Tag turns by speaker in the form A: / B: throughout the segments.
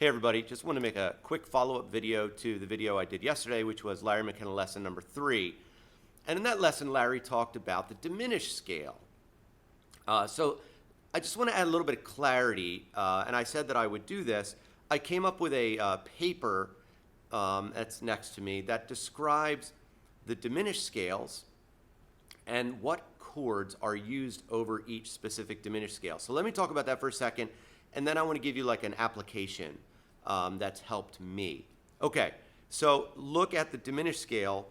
A: Hey everybody, just want to make a quick follow-up video to the video I did yesterday, which was Larry McKenna lesson number 3. And in that lesson, Larry talked about the diminished scale. So I just want to add a little bit of clarity, and I said that I would do this. I came up with a paper that's next to me that describes the diminished scales and what chords are used over each specific diminished scale. So let me talk about that for a second, and then I want to give you like an application that's helped me. Okay, so look at the diminished scale.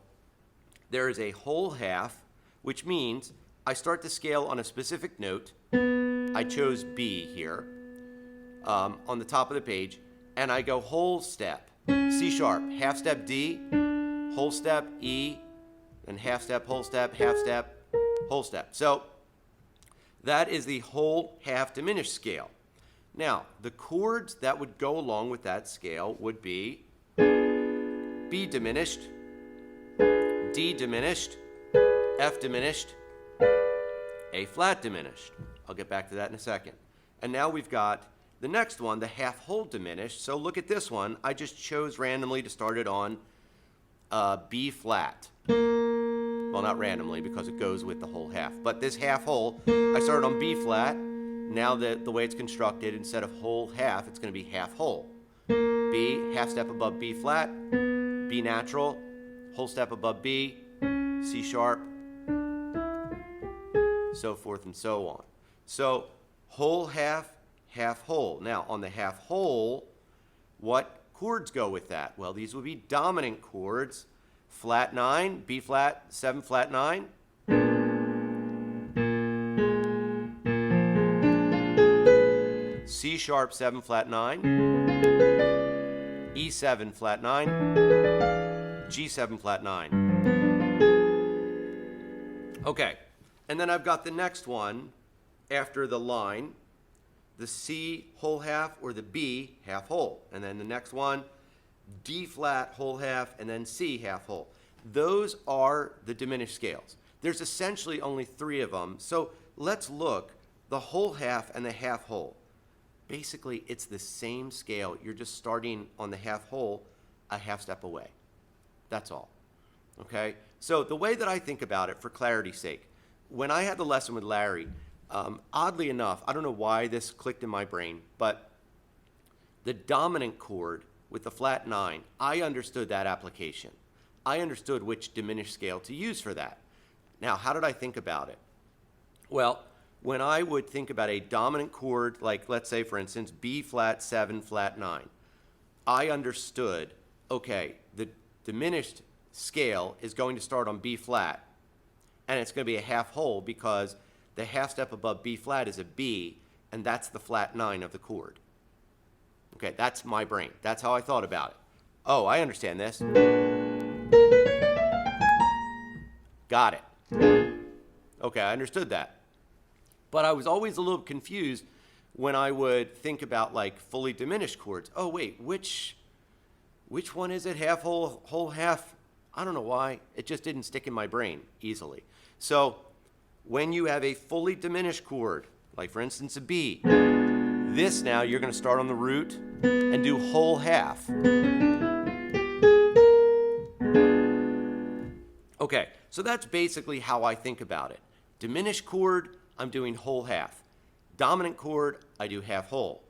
A: There is a whole half, which means I start the scale on a specific note. I chose B here on the top of the page, and I go whole step, C sharp, half step D, whole step E, and half step, whole step, half step, whole step. So that is the whole half diminished scale. Now, the chords that would go along with that scale would be B diminished, D diminished, F diminished, A flat diminished. I'll get back to that in a second. And now we've got the next one, the half whole diminished. So look at this one. I just chose randomly to start it on B flat. Well, not randomly because it goes with the whole half. But this half whole, I started on B flat. Now the way it's constructed, instead of whole half, it's going to be half whole. B, half step above B flat, B natural, whole step above B, C sharp, so forth and so on. So whole half, half whole. Now on the half whole, what chords go with that? Well, these would be dominant chords. Flat 9, B flat, 7 flat 9. C sharp 7 flat 9, E7 flat 9, G7 flat 9. Okay, and then I've got the next one after the line, the C whole half or the B half whole. And then the next one, D flat whole half and then C half whole. Those are the diminished scales. There's essentially only 3 of them. So let's look, the whole half and the half whole. Basically, it's the same scale. You're just starting on the half whole a half step away. That's all. Okay? So the way that I think about it, for clarity's sake, when I had the lesson with Larry, oddly enough, I don't know why this clicked in my brain, but the dominant chord with the flat 9, I understood that application. I understood which diminished scale to use for that. Now, how did I think about it? Well, when I would think about a dominant chord, like let's say for instance, B flat 7 flat 9, I understood, okay, the diminished scale is going to start on B flat, and it's going to be a half whole because the half step above B flat is a B, and that's the flat 9 of the chord. Okay, that's my brain. That's how I thought about it. Oh, I understand this. Got it. Okay, I understood that. But I was always a little confused when I would think about like fully diminished chords. Oh wait, which one is it? Half whole, whole half? I don't know why. It just didn't stick in my brain easily. So when you have a fully diminished chord, like for instance a B, this now you're going to start on the root and do whole half. Okay, so that's basically how I think about it. Diminished chord, I'm doing whole half. Dominant chord, I do half whole.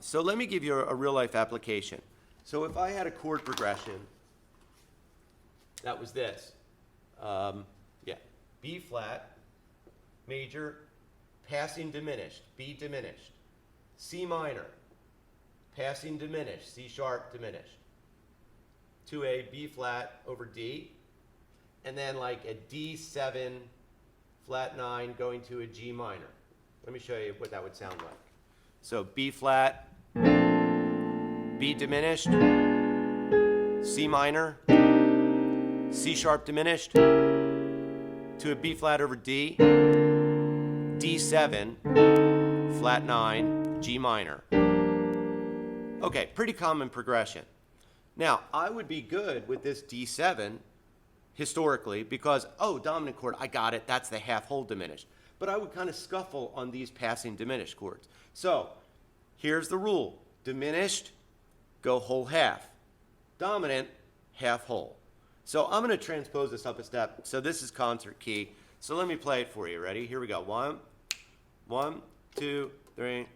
A: So let me give you a real life application. So if I had a chord progression that was this, B flat, major, passing diminished, B diminished, C minor, passing diminished, C sharp diminished, to a B flat over D, and then like a D7 flat 9 going to a G minor. Let me show you what that would sound like. So B flat, B diminished, C minor, C sharp diminished, to a B flat over D, D7, flat 9, G minor. Okay, pretty common progression. Now, I would be good with this D7 historically because, oh, dominant chord, I got it, that's the half whole diminished. But I would kind of scuffle on these passing diminished chords. So here's the rule. Diminished, go whole half. Dominant, half whole. So I'm going to transpose this up a step. So this is concert key. So let me play it for you. Ready? Here we go. 1, 1, 2, 3.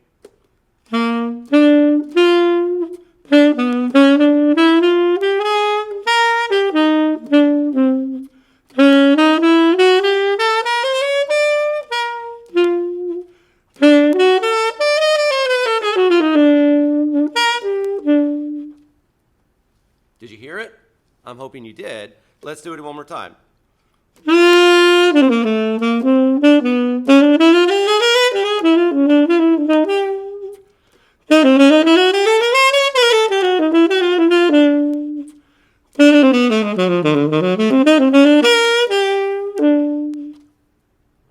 A: Did you hear it? I'm hoping you did. Let's do it one more time.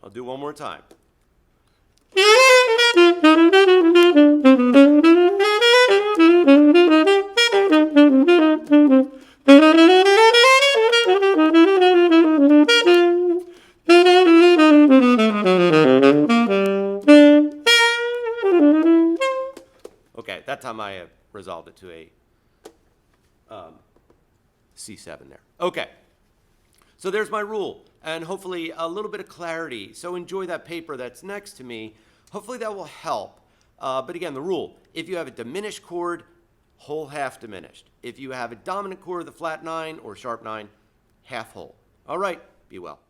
A: I'll do one more time. Okay, that time I resolved it to a C7 there. Okay, so there's my rule, and hopefully a little bit of clarity. So enjoy that paper that's next to me. Hopefully that will help. But again, the rule, if you have a diminished chord, whole half diminished. If you have a dominant chord with a flat 9 or sharp 9, half whole. All right, be well.